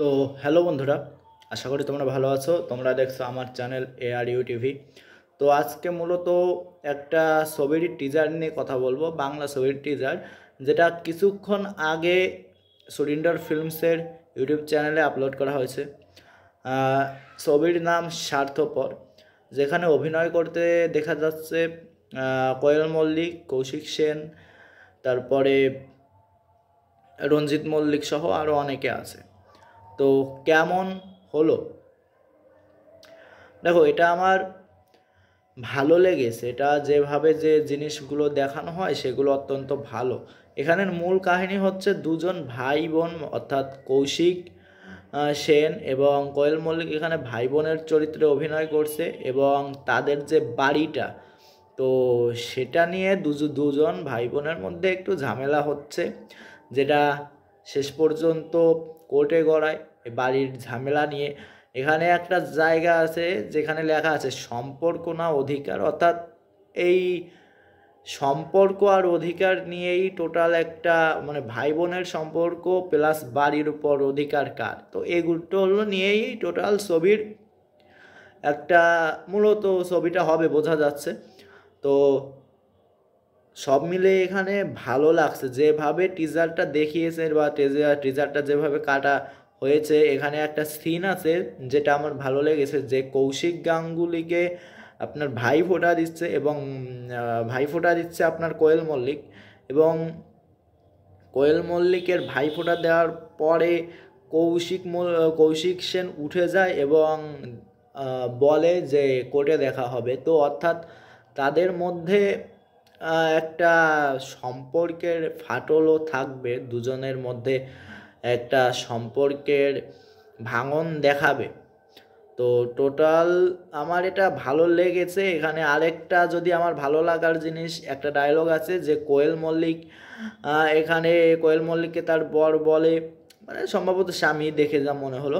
তো হ্যালো বন্ধুরা, আশা করি তোমরা ভালো আছো। তোমরা দেখছো আমার চ্যানেল ARU টিভি। তো আজকে মূলত একটা ছবির টিজার নিয়ে কথা বলবো, বাংলা ছবির টিজার, যেটা কিছুক্ষণ আগে সুরিন্ডার ফিল্মসের ইউটিউব চ্যানেলে আপলোড করা হয়েছে। ছবির নাম স্বার্থপর, যেখানে অভিনয় করতে দেখা যাচ্ছে কোয়েল মল্লিক, কৌশিক সেন, তারপরে রঞ্জিত মল্লিক সহ আরও অনেকে আছে। তো কেমন হলো দেখো, এটা আমার ভালো লেগেছে। এটা যেভাবে যে জিনিসগুলো দেখানো হয় সেগুলো অত্যন্ত ভালো। এখানের মূল কাহিনী হচ্ছে দুজন ভাই বোন, অর্থাৎ কৌশিক সেন এবং কোয়েল মল্লিক এখানে ভাই বোনের চরিত্রে অভিনয় করছে, এবং তাদের যে বাড়িটা, তো সেটা নিয়ে দুজন ভাই বোনের মধ্যে একটু ঝামেলা হচ্ছে, যেটা শেষ পর্যন্ত কোর্টে গড়ায়। বাড়ির ঝামেলা নিয়ে এখানে একটা জায়গা আছে যেখানে লেখা আছে সম্পর্ক না অধিকার, অর্থাৎ এই সম্পর্ক আর অধিকার নিয়েই টোটাল একটা ভাই বোনের সম্পর্ক প্লাস বাড়ির উপর অধিকার কার, তো এগুলো নিয়েই টোটাল ছবির একটা মূলত ছবিটা হবে বোঝা যাচ্ছে। তো সব মিলে এখানে ভালো লাগছে যেভাবে টিজারটা দেখিয়েছে, বা টিজারটা যেভাবে কাটা হয়েছে। এখানে একটা সিন আছে যেটা আমার ভালো লেগেছে, যে কৌশিক গাঙ্গুলিকে আপনার ভাইফোঁটা দিচ্ছে, এবং ভাইফোঁটা দিচ্ছে আপনার কোয়েল মল্লিক, এবং কোয়েল মল্লিকের ভাইফোঁটা দেওয়ার পরে কৌশিক সেন উঠে যায় এবং বলে যে কোর্টে দেখা হবে। তো অর্থাৎ তাদের মধ্যে একটা সম্পর্কের ফাটলও থাকবে, দুজনের মধ্যে একটা সম্পর্কের ভাঙন দেখাবে। তো টোটাল আমার এটা ভালো লেগেছে। এখানে আরেকটা যদি আমার ভালো লাগার জিনিস, একটা ডায়লগ আছে যে কোয়েল মল্লিককে তার বর বলে, সম্ভবত স্বামী দেখে যা মনে হলো,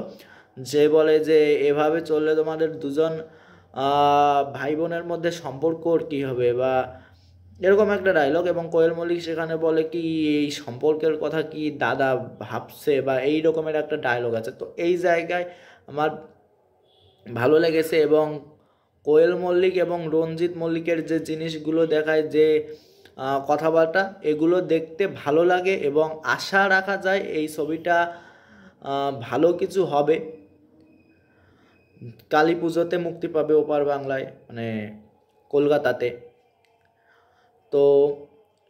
যে বলে যে এভাবে চললে তোমাদের দুজন ভাই বোনের মধ্যে সম্পর্ক কী হবে, বা এরকম একটা ডায়লগ। এবং কোয়েল মল্লিক সেখানে বলে কি এই সম্পর্কের কথা কি দাদা ভাবছে, বা এই রকমের একটা ডায়লগ আছে। তো এই জায়গায় আমার ভালো লেগেছে। এবং কোয়েল মল্লিক এবং রঞ্জিত মল্লিকের যে জিনিসগুলো দেখায়, যে কথাবার্তা, এগুলো দেখতে ভালো লাগে, এবং আশা রাখা যায় এই ছবিটা ভালো কিছু হবে। কালী পুজোতে মুক্তি পাবে ওপার বাংলায়, কলকাতাতে। তো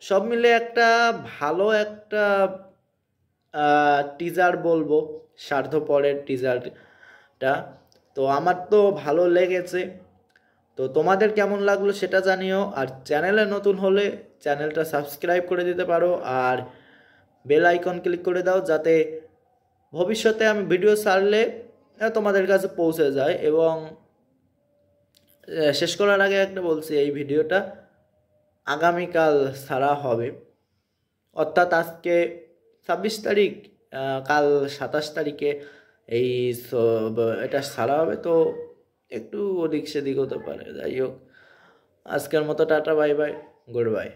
সব মিলে একটা ভালো একটা টিজার বলবো, স্বার্থপরের টিজারটা। তো আমার তো ভালো লেগেছে। তো তোমাদের কেমন লাগলো সেটা জানিও। আর চ্যানেলে নতুন হলে চ্যানেলটা সাবস্ক্রাইব করে দিতে পারো, আর বেল আইকন ক্লিক করে দাও, যাতে ভবিষ্যতে আমি ভিডিও ছাড়লে তোমাদের কাছে পৌঁছে যায়। এবং শেষ করার আগে একটা বলছি, এই ভিডিওটা আগামীকাল ছাড়া হবে, অর্থাৎ আজকে 26 তারিখ, কাল 27 তারিখে এই এটা ছাড়া হবে। তো একটু ওদিক সেদিক হতে পারে, যাই হোক, আজকের মতো tata, bye bye, good bye.